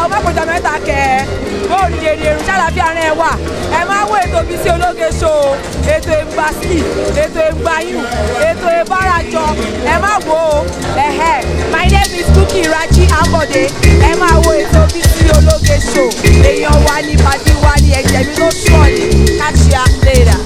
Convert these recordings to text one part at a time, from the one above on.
o má kọjá mẹ́ta kẹ́ ó ní èrè èrò ṣàlàfíà rẹ̀ wà ẹ máa wo ètò Bisi ológe show ètò ìgbàsí ètò ìgbàyùn ètò ìbárajọ ẹ máa wo my name is Foluke Amokade ẹ máa wo ètò Bisi ológe show èèyàn wa ní pàdé wa ní ẹ̀jẹ̀ mi ló sọ̀ ní catch ya later.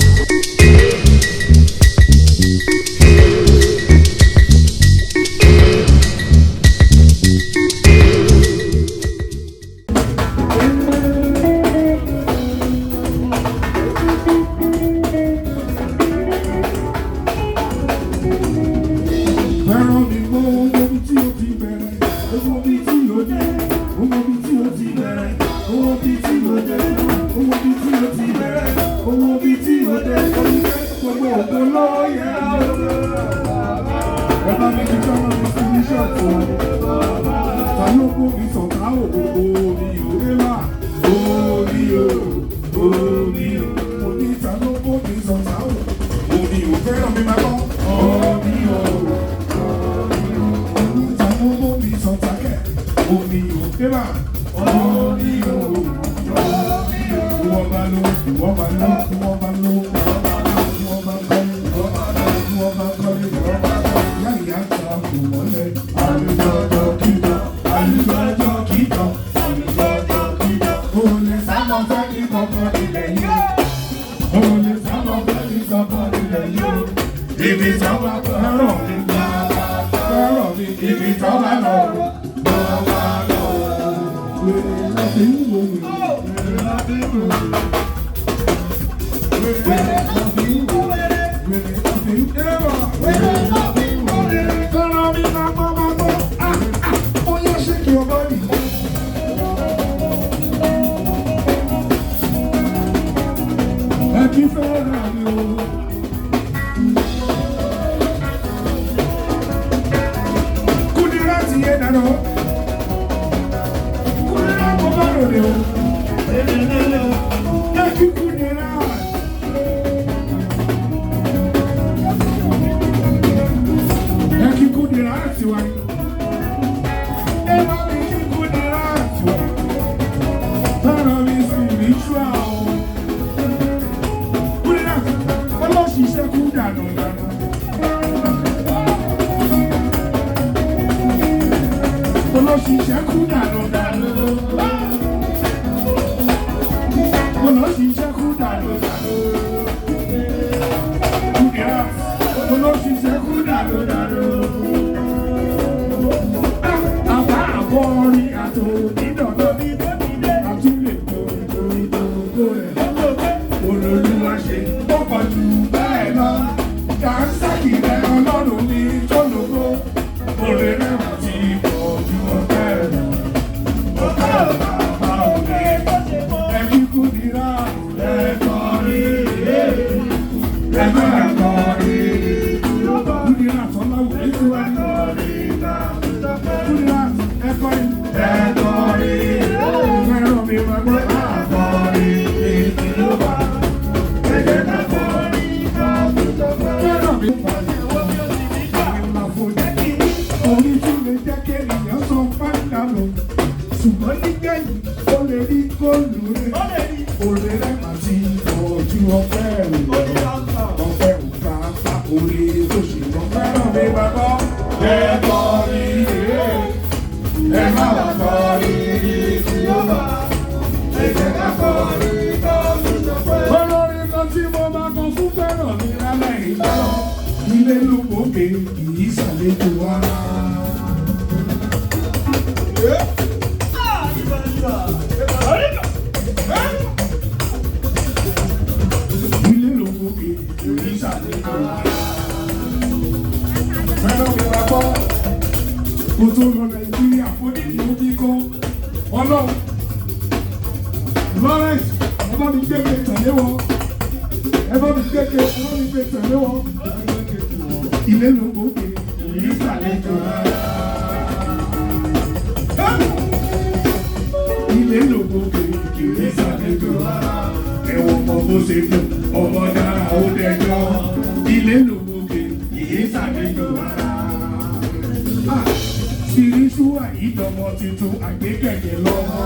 Spiritual àyídọ́mọ tuntun àgbékẹ̀kẹ̀ lọ́mọ.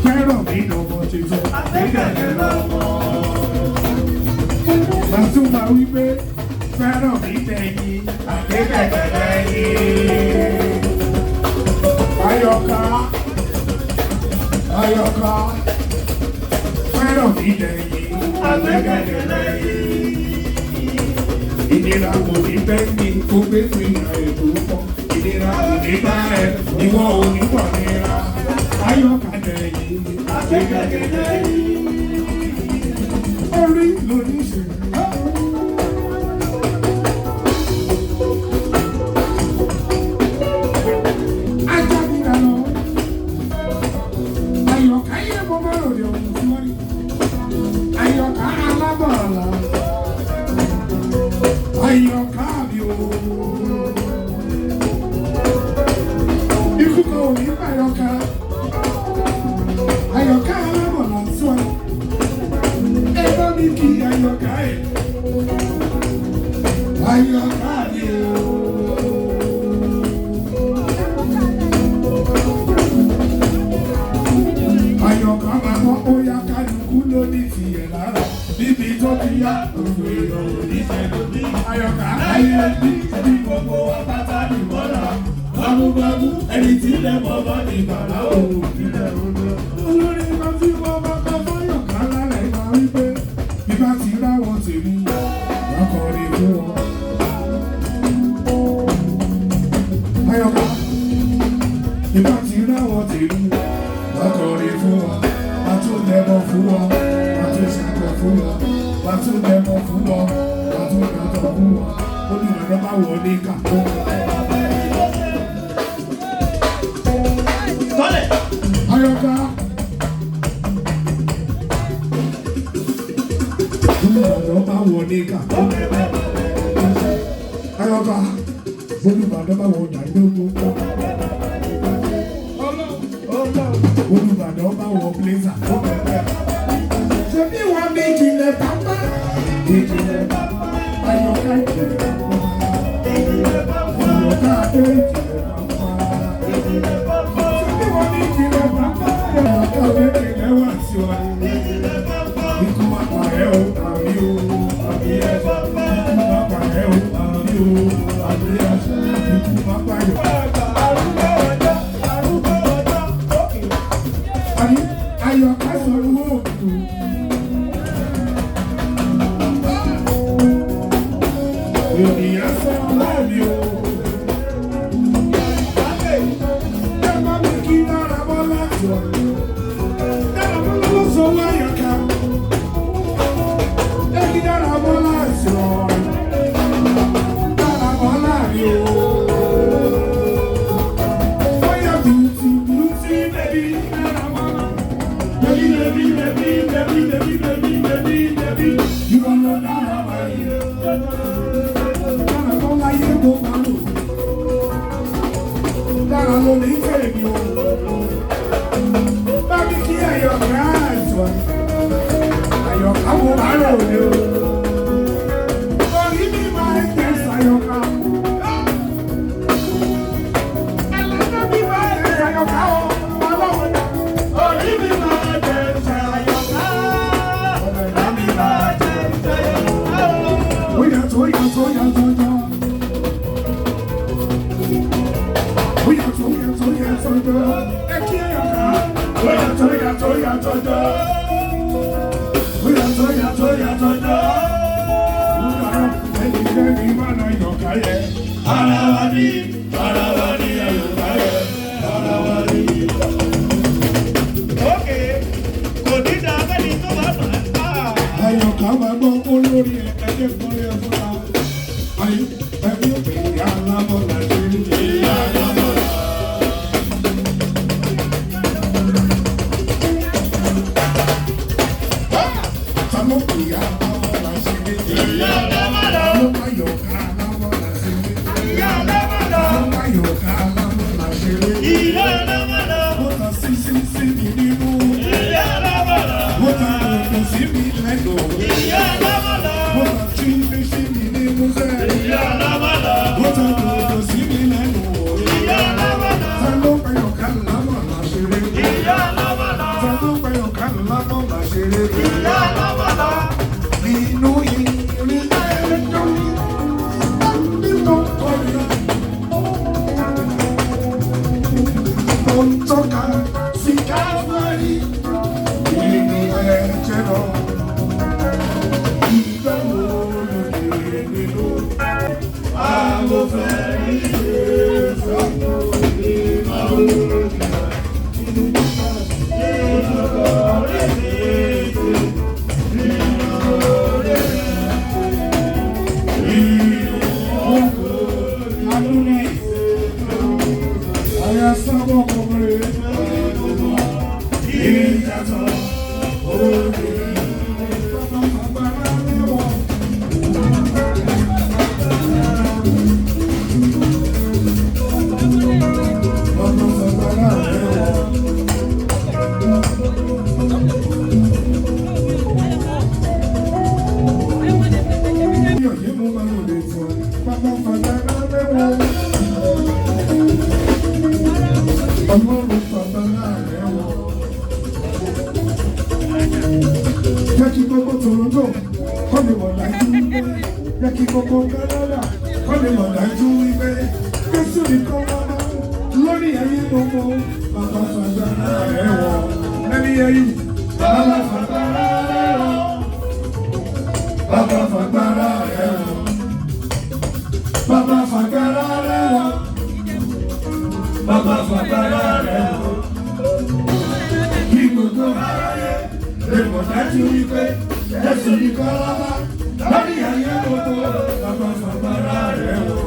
Fẹ́ràn mi dọ́mọ tuntun àgbékẹ̀kẹ̀ lọ́mọ. Màtún máa wí pé fẹ́ràn mi tẹ̀yìn àgbékẹ̀kẹ̀ lẹ́yìn. Ayọ̀ká fẹ́ràn mi tẹ̀yìn àgbékẹ̀kẹ̀ lẹ́yìn. Ìnira kò ní bẹ́ mi kó gbé fún ìrìn ètò pọ̀. Ìnira kò ní bá ẹ ìwọ ò ní wà nira. Ayọ̀ká tẹ̀yìn àgbékẹ̀kẹ̀ lẹ́yìn. Orí lóní ṣe. Ayọ̀ká mi o. Ikú kan ò ní pa Ayọ̀ká. Ayọ̀ká alábọ̀là sọ ẹ. Ẹ bá mi kí Ayọ̀ká ẹ̀. Ayọ̀ká mi o. Ayọ̀ká máa mọ́ bóyá kálukú ló ní tiẹ̀ lára. Níbi tó ti yá òfò èèyàn ò ní sẹ́nu bí. Ayọ̀ká ayé bí gbogbo apáta ní bọ́lá. Bámúbámú ẹni tí ilẹ̀ mọ́ bá ní bàbá òun ìpínlẹ̀ Ondo. Olórí kan tí wọ́n bá kọ́ fọ́yọ̀ká lálẹ́ máa wí pé bí bá ti ráwọ̀ tèmi wọ́n kọ́ ní fún wọn. Ayọ̀ká bí bá ti ráwọ̀ tèmi wọ́n kọ́ ní fún wọn. Wọ́n tún lẹ́bọ̀ fún wọn. Wọ́n tún ṣàkọ̀ fún wọn. Wọ́n tún lẹ́bọ̀ fún wọn. Wọ́n tún yàtọ̀ fún wọn. Ó ní ìrọ̀lẹ́ bá wọ̀ ní kàkó. Ayọ̀ká olùbàdàn bá wọ̀ ní kàkó. Ayọ̀ká olùbàdàn bá wọ̀ dàgbógbó. Olùbàdàn bá wọ̀ blazer. Ṣé bí wọ́n ní ìjìnlẹ̀ pápá? Ìjìnlẹ̀ pápá. Ayọ̀ká ìjìnlẹ̀ pápá. Ayọ̀ká ìjìnlẹ̀ pápá. Ṣé bí wọ́n ní ìjìnlẹ̀ pápá? Ayọ̀ká ìjìnlẹ̀ wà sí wa. Ikú máa pa ẹ́ o, àmì o, àmì ẹ̀. Ikú máa pa ẹ́ o, àmì o, àmì ẹ̀. Ikú máa pa ẹ́ o. Ayọ̀ká sọ̀rọ̀ owó òkú. Ènìyàn sọ̀rọ̀ láàbí o. Ẹ bá mi kí Daramola jọ. Daramola ló sọ wá Ayọ̀ká. Ẹ kí Daramola jọ. Daramola rí o. Fire beauty, beauty baby. Baby, you don't know how I am. Daramola yẹ kó máa lò. Daramola ní tẹ̀lé o. Bábí kí Ayọ̀ká àìsàn. Ayọ̀ká wo máa lò ní o. Orí mi máa ń tẹ̀sí Ayọ̀ká. Ẹlẹ́dẹ̀ mi máa ń tẹ̀sí Ayọ̀ká o. Orí mi máa ń tẹ̀sí Ayọ̀ká. Ayọ̀ká máa gbọ́ olórí ẹ̀ẹ́dẹ́ fún ẹ fúnra. Ẹbí òbí alábọ̀lá ṣe ń ṣe alábọ̀lá. Sálọ́ pè alábọ̀lá ṣe ń ṣe alábọ̀lá. Ló bá Ayọ̀ká alábọ̀lá ṣe ń ṣe alábọ̀lá. Ló bá Ayọ̀ká alábọ̀lá ṣe ń ṣe alábọ̀lá. Ó ta sí mi nínú. Ó ta òkú sí mi lẹ́nu. Ó ta tí ń fi sí mi nínú sẹ́. mú máa lò lè tọ́ bàbá fàgbára lẹ́wọ̀ ọlọ́run fàgbára lẹ́wọ̀ jẹ́ kí gbogbo Toronto kọ́ lè mọ̀ dájú wípé jẹ́ kí gbogbo Canada kọ́ lè mọ̀ dájú wípé Jésù nìkan wá lórí ayé gbogbo bàbá fàgbára lẹ́wọ̀ lẹ́ni ẹ̀yìn bàbá fàgbára lẹ́wọ̀ bàbá fàgbára lẹ́wọ̀ bàbá fàgbára lẹ́wọ̀ bàbá fàgbára lẹ́wọ̀ kí gbogbo aráyé lè mọ̀ dájú wípé Jésù nìkan wá lórí ayé gbogbo bàbá fàgbára lẹ́wọ̀.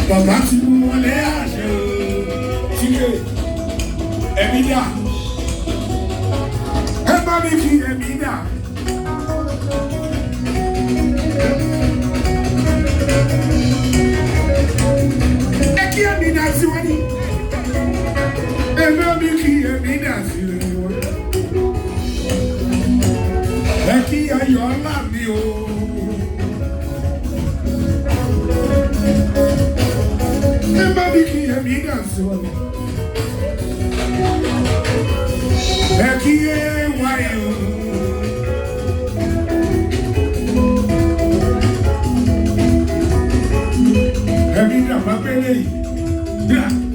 Bàbá ti mú wọlé àṣẹ tíye ẹ̀mí dà ẹ bá mi fi ẹ̀mí dà. Ẹ kí ẹ̀mí dà sí wọ́n ní ẹ bá mi fi ẹ̀mí dà sí wọ́n. Ẹ kí ayọ̀ ńlá mi o. Everybody can hear me dance. Becky, why you? Every time I play, yeah.